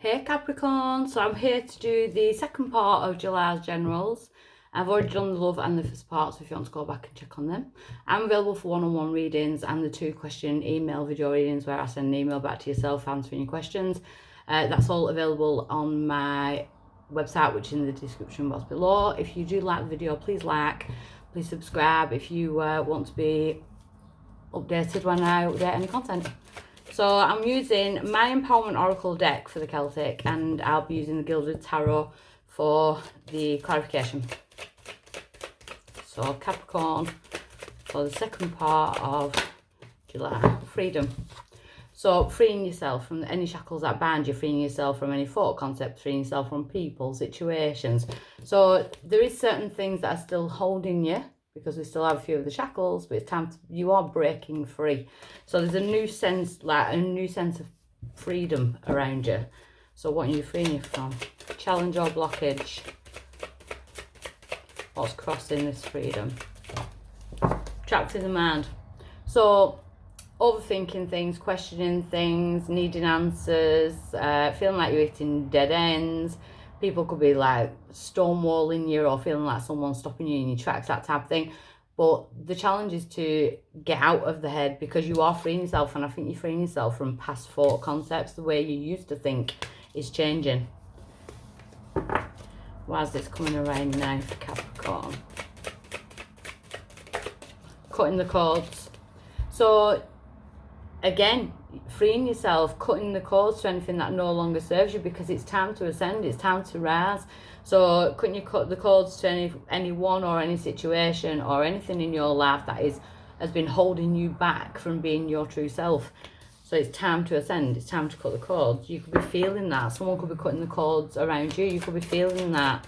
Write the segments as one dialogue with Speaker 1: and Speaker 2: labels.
Speaker 1: Hey Capricorn, so I'm here to do the second part of July's generals. I've already done the love and the first part, so if you want to go back and check on them. I'm available for one-on-one readings and the 2-question email video readings where I send an email back to yourself answering your questions. That's all available on my website, which is in the description box below. If you do like the video, please like, please subscribe if you want to be updated when I update any content. So I'm using my Empowerment Oracle deck for the Celtic, and I'll be using the Gilded Tarot for the clarification. So Capricorn for the second part of July, freedom. So freeing yourself from any shackles that bind you, freeing yourself from any thought concepts, freeing yourself from people, situations. So there is certain things that are still holding you, because we still have a few of the shackles, but it's time to, you are breaking free. So there's a new sense, like a new sense of freedom around you. So what are you freeing you from? Challenge or blockage? What's crossing this freedom? Trapped in the mind. So overthinking things, questioning things, needing answers, feeling like you're hitting dead ends. People could be like stonewalling you or feeling like someone's stopping you in your tracks, that type of thing. But the challenge is to get out of the head, because you are freeing yourself, and I think you're freeing yourself from past thought concepts. The way you used to think is changing. Why is this coming around now for Capricorn? Cutting the cords. So again, freeing yourself, cutting the cords to anything that no longer serves you, because it's time to ascend, it's time to rise. So couldn't you cut the cords to anyone or any situation or anything in your life that has been holding you back from being your true self? So it's time to ascend, it's time to cut the cords. You could be feeling that. Someone could be cutting the cords around you. You could be feeling that.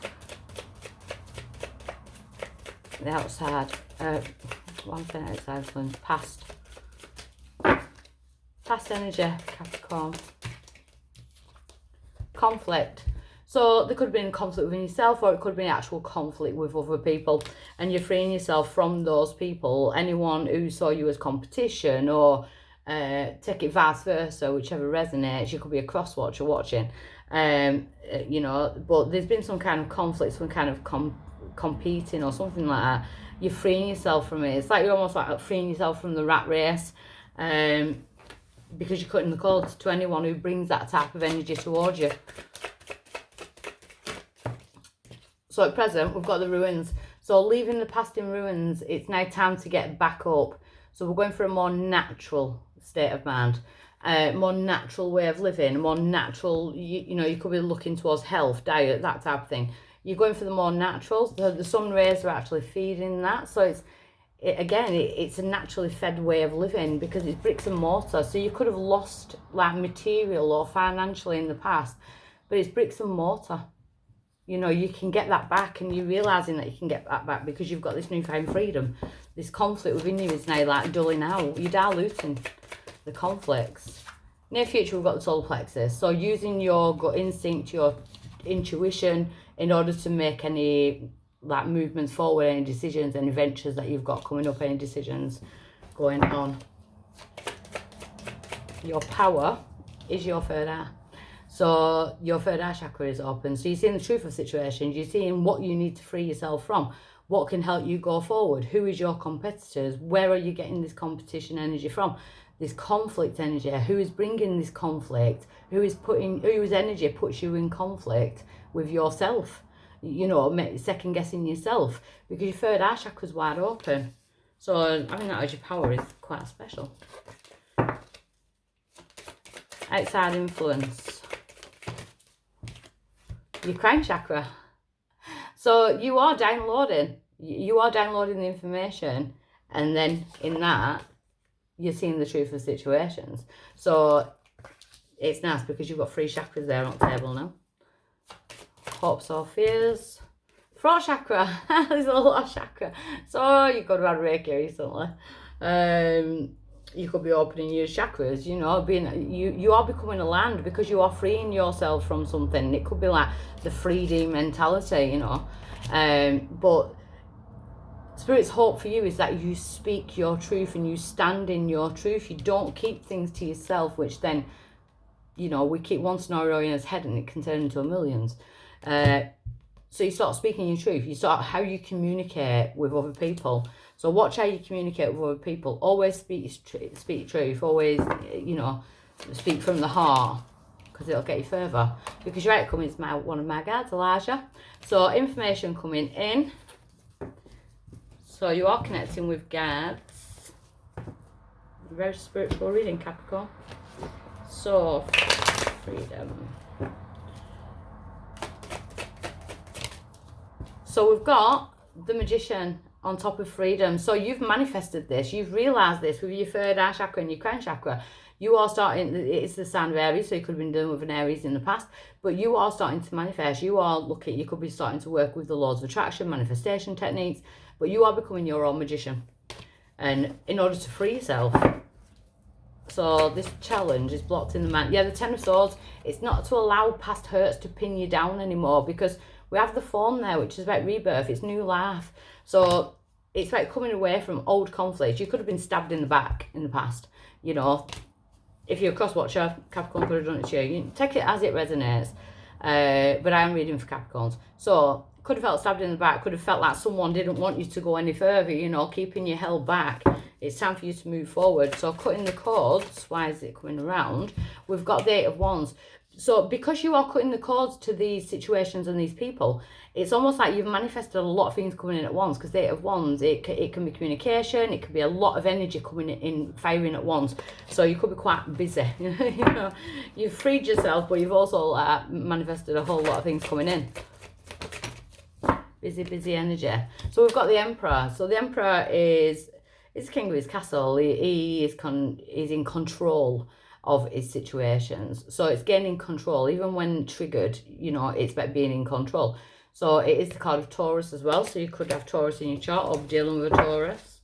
Speaker 1: The outside, one thing outside, past energy, Capricorn. Conflict. So there could have been conflict within yourself, or it could have been actual conflict with other people, and you're freeing yourself from those people. Anyone who saw you as competition, or take it vice versa, whichever resonates. You could be a cross watcher watching, you know, but there's been some kind of conflict, some kind of competing or something like that. You're freeing yourself from it. It's like you're almost like freeing yourself from the rat race, because you're cutting the cords to anyone who brings that type of energy towards you. So at present, we've got the ruins. So leaving the past in ruins, it's now time to get back up. So we're going for a more natural state of mind, more natural way of living, more natural, you know, you could be looking towards health, diet, that type of thing. You're going for the more natural. The sun rays are actually feeding that. So it's a naturally fed way of living, because it's bricks and mortar. So you could have lost like material or financially in the past, but it's bricks and mortar. You know, you can get that back, and you're realising that you can get that back because you've got this newfound freedom. This conflict within you is now like dulling out. You're diluting the conflicts. Near future, we've got the solar plexus. So using your gut instinct, your intuition, in order to make any like movements forward, any decisions, any ventures that you've got coming up, any decisions going on. Your power is your third eye. So your third eye chakra is open. So you're seeing the truth of situations. You're seeing what you need to free yourself from. What can help you go forward? Who is your competitors? Where are you getting this competition energy from? This conflict energy. Who is bringing this conflict? Whose energy puts you in conflict with yourself? You know, second guessing yourself, because your third eye chakra is wide open. So I mean, that as your power is quite special. Outside influence. Your crown chakra. So you are downloading the information, and then in that you're seeing the truth of situations. So it's nice because you've got 3 chakras there on the table now. Hopes or fears. Throat chakra. There's a lot of chakra. So you could have had Reiki recently. You could be opening your chakras, you know, you are becoming aligned, because you are freeing yourself from something. It could be like the 3D mentality, you know. But Spirit's hope for you is that you speak your truth and you stand in your truth. You don't keep things to yourself, which then you know, we keep one scenario in his head and it can turn into a millions. So you start speaking your truth. You start how you communicate with other people. So watch how you communicate with other people. Always speak truth. Always, you know, speak from the heart, because it'll get you further. Because your outcome is one of my guides, Elijah. So information coming in. So you are connecting with guides. Very spiritual reading, Capricorn. So freedom. So we've got the Magician on top of freedom. So you've manifested this. You've realised this with your third eye chakra and your crown chakra. You are starting, it's the sign of Aries, so you could have been dealing with an Aries in the past, but you are starting to manifest. You are looking, you could be starting to work with the laws of attraction, manifestation techniques, but you are becoming your own magician. And in order to free yourself. So this challenge is blocked in the mind. Yeah, the Ten of Swords, it's not to allow past hurts to pin you down anymore, because we have the Fawn there, which is about rebirth. It's new life. So it's about coming away from old conflicts. You could have been stabbed in the back in the past. You know, if you're a cross-watcher, Capricorn could have done it to you. You take it as it resonates. But I am reading for Capricorns. So could have felt stabbed in the back. Could have felt like someone didn't want you to go any further, you know, keeping you held back. It's time for you to move forward. So cutting the cords, why is it coming around? We've got the Eight of Wands. So because you are cutting the cords to these situations and these people, it's almost like you've manifested a lot of things coming in at once, because the Eight of Wands, it can be communication, it can be a lot of energy coming in, firing at once. So you could be quite busy. You know, you've freed yourself, but you've also manifested a whole lot of things coming in. Busy energy. So we've got the Emperor. So the Emperor is king of his castle. He is in control of his situations. So it's gaining control. Even when triggered, you know, it's about being in control. So it is the card of Taurus as well. So you could have Taurus in your chart or dealing with a Taurus.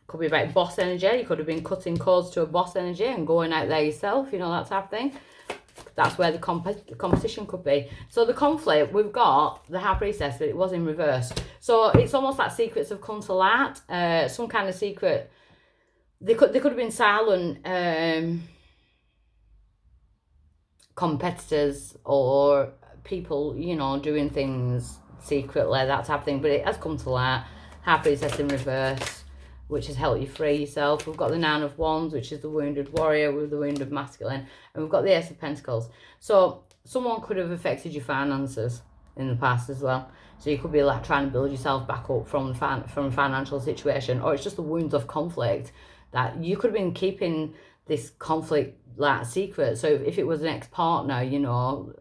Speaker 1: Could be about boss energy. You could have been cutting cords to a boss energy and going out there yourself, you know, that type of thing. That's where the competition could be. So the conflict, we've got the High Priestess, but it was in reverse. So it's almost like secrets have come to light. Some kind of secret. They could have been silent competitors or people, you know, doing things secretly, that type of thing. But it has come to light. High Priestess in reverse, which has helped you free yourself. We've got the Nine of Wands, which is the wounded warrior with the wounded masculine. And we've got the Ace of Pentacles. So someone could have affected your finances in the past as well. So you could be like trying to build yourself back up from a financial situation. Or it's just the wounds of conflict that you could have been keeping this conflict like secret. So if it was an ex-partner, you know,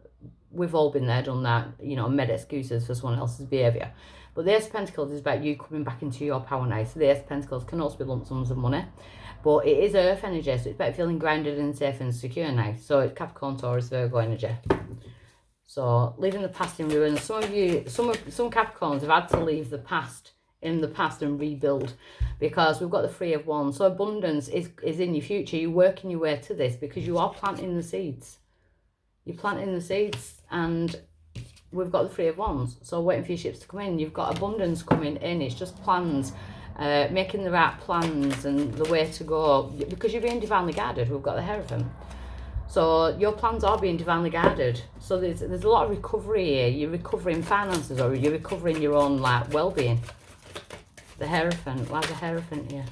Speaker 1: we've all been there, done that, you know, made excuses for someone else's behaviour. But the Ace of Pentacles is about you coming back into your power now. So the Ace of Pentacles can also be lump sums of money. But it is earth energy, so it's about feeling grounded and safe and secure now. So it's Capricorn, Taurus, Virgo energy. So leaving the past in ruins. Some Capricorns have had to leave the past in the past and rebuild, because we've got the Three of Wands. So abundance is in your future. You're working your way to this because you are planting the seeds. You're planting the seeds, and we've got the Three of Wands. So waiting for your ships to come in. You've got abundance coming in. It's just plans, making the right plans and the way to go, because you're being divinely guided. We've got the Hierophant. So your plans are being divinely guided. So there's a lot of recovery here. You're recovering finances, or you're recovering your own like well-being. The Hierophant, why the Hierophant here?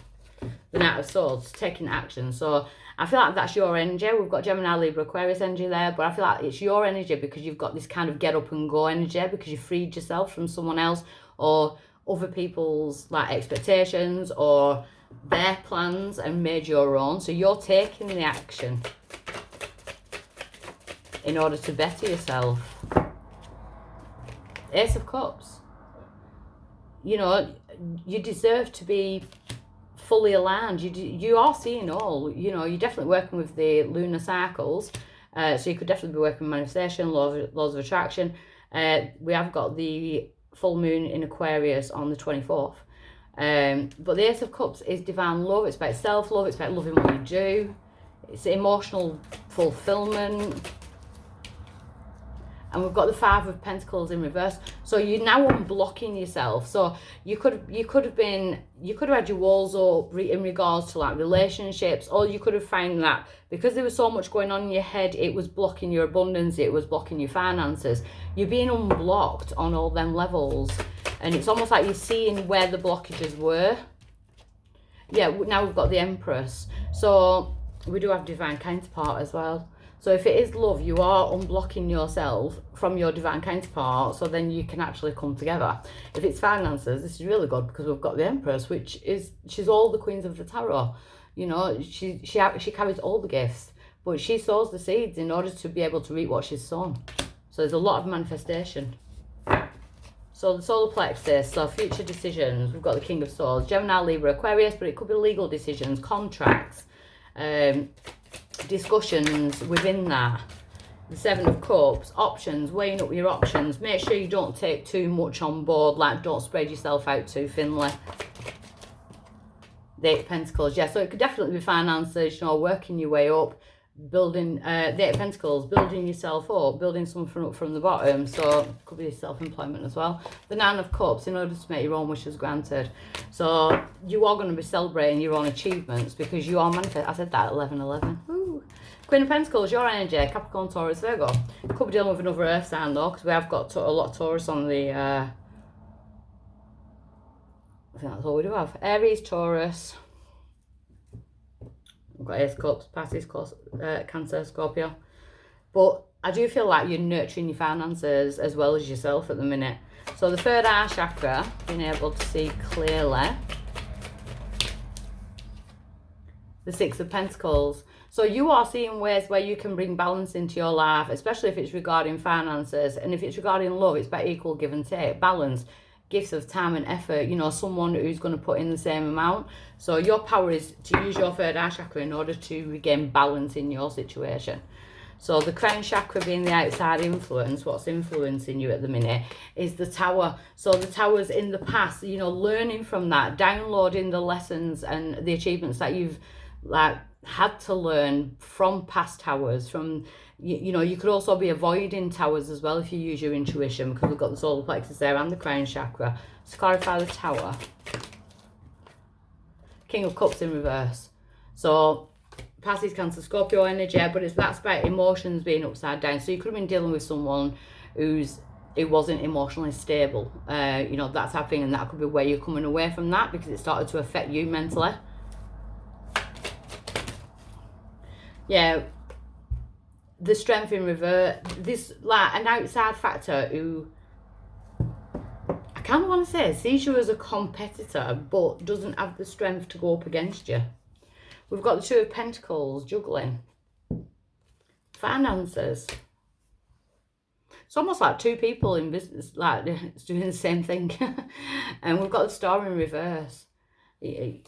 Speaker 1: The Knight of Swords, taking action. So I feel like that's your energy. We've got Gemini, Libra, Aquarius energy there, but I feel like it's your energy because you've got this kind of get up and go energy, because you freed yourself from someone else or other people's like expectations or their plans and made your own. So you're taking the action in order to better yourself. Ace of Cups. You know, you deserve to be fully aligned. You are seeing all. You know, you're definitely working with the lunar cycles. So you could definitely be working with manifestation, laws of attraction. We have got the full moon in Aquarius on the 24th. But the Ace of Cups is divine love. It's about self-love. It's about loving what you do. It's emotional fulfillment. And we've got the Five of Pentacles in reverse. So you're now unblocking yourself. So you could have had your walls up in regards to like relationships, or you could have found that because there was so much going on in your head, it was blocking your abundance, it was blocking your finances. You're being unblocked on all them levels. And it's almost like you're seeing where the blockages were. Yeah, now we've got the Empress. So we do have divine counterpart as well. So if it is love, you are unblocking yourself from your divine counterpart, so then you can actually come together. If it's finances, this is really good because we've got the Empress, which is, she's all the queens of the tarot. You know, she carries all the gifts, but she sows the seeds in order to be able to reap what she's sown. So there's a lot of manifestation. So the solar plexus, so future decisions, we've got the King of Swords, Gemini, Libra, Aquarius, but it could be legal decisions, contracts, discussions within that. The Seven of Cups, options, weighing up your options. Make sure you don't take too much on board, like don't spread yourself out too thinly. The Eight of Pentacles, yeah, so it could definitely be finances, you know, working your way up, building, the Eight of Pentacles, building yourself up, building something up from the bottom, so it could be self-employment as well. The Nine of Cups, in order to make your own wishes granted. So you are going to be celebrating your own achievements because you are manifesting. I said that 11-11. Woo. Queen of Pentacles, your energy, Capricorn, Taurus, Virgo. Could be dealing with another earth sign though, because we have got a lot of Taurus on the, I think that's all we do have. Aries, Taurus. We've got Ace of Cups, Pisces, Cancer, Scorpio. But I do feel like you're nurturing your finances as well as yourself at the minute. So the third eye chakra, being able to see clearly. The Six of Pentacles. So you are seeing ways where you can bring balance into your life, especially if it's regarding finances. And if it's regarding love, it's about equal give and take, balance, gifts of time and effort, you know, someone who's going to put in the same amount. So your power is to use your third eye chakra in order to regain balance in your situation. So the crown chakra being the outside influence, what's influencing you at the minute is the Tower. So the Tower's in the past, you know, learning from that, downloading the lessons and the achievements that you've like had to learn from past Towers, from, you know, you could also be avoiding Towers as well if you use your intuition, because we've got the solar plexus there and the crown chakra. To clarify the Tower, King of Cups in reverse. So Pisces, Cancer, Scorpio energy, but that's about emotions being upside down. So you could have been dealing with someone who wasn't emotionally stable, you know, that type of thing, and that could be where you're coming away from that because it started to affect you mentally. Yeah, the Strength in reverse, this like an outside factor who I kind of want to say sees you as a competitor but doesn't have the strength to go up against you. We've got the Two of Pentacles, juggling, finances. It's almost like two people in business, like it's doing the same thing. And we've got the Star in reverse, you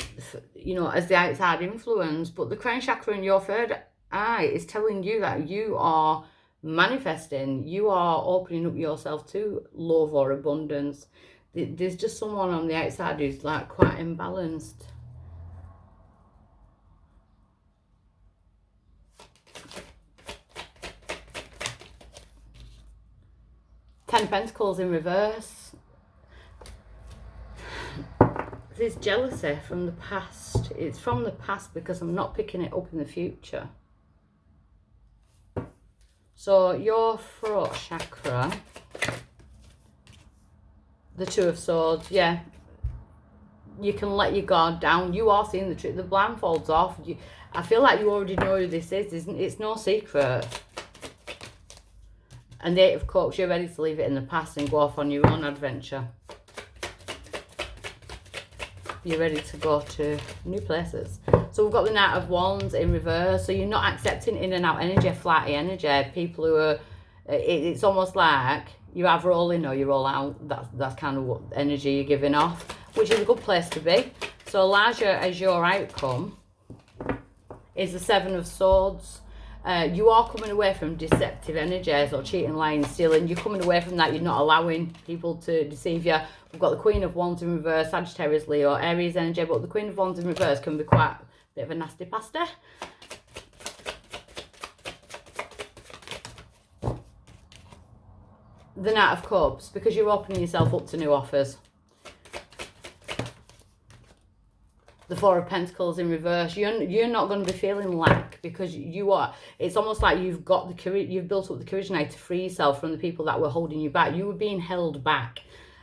Speaker 1: know, as the outside influence. But the crown chakra in your third eye is telling you that you are manifesting, you are opening up yourself to love or abundance. There's just someone on the outside who's like quite imbalanced. Ten of Pentacles in reverse. There's jealousy from the past. It's from the past because I'm not picking it up in the future. So your throat chakra, the Two of Swords, yeah. You can let your guard down. You are seeing the truth. The blindfold's off. I feel like you already know who this is, isn't it? It's no secret. And the Eight of Cups, you're ready to leave it in the past and go off on your own adventure. You're ready to go to new places. So we've got the Knight of Wands in reverse. So you're not accepting in and out energy, flighty energy. People who are, it's almost like you're either all in or you're all out. That's kind of what energy you're giving off, which is a good place to be. So Elijah, as your outcome, is the Seven of Swords. You are coming away from deceptive energies or cheating, lying, stealing. You're coming away from that. You're not allowing people to deceive you. We've got the Queen of Wands in reverse, Sagittarius, Leo, Aries energy. But the Queen of Wands in reverse can be quite a bit of a nasty pasty. the Knight of Cups, because you're opening yourself up to new offers. The Four of Pentacles in reverse. You're not going to be feeling lack, because you are. It's almost like you've got the courage. You've built up the courage now to free yourself from the people that were holding you back. You were being held back,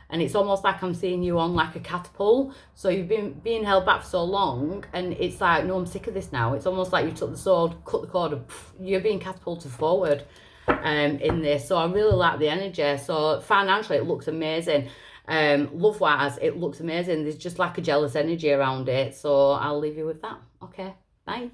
Speaker 1: and it's almost like I'm seeing you on like a catapult. So you've been being held back for so long, and it's like, no, I'm sick of this now. It's almost like you took the sword, cut the cord, and you're being catapulted forward in this. So I really like the energy. So financially, it looks amazing. Love wise, it looks amazing. There's just like a jealous energy around it. So I'll leave you with that. Okay, bye.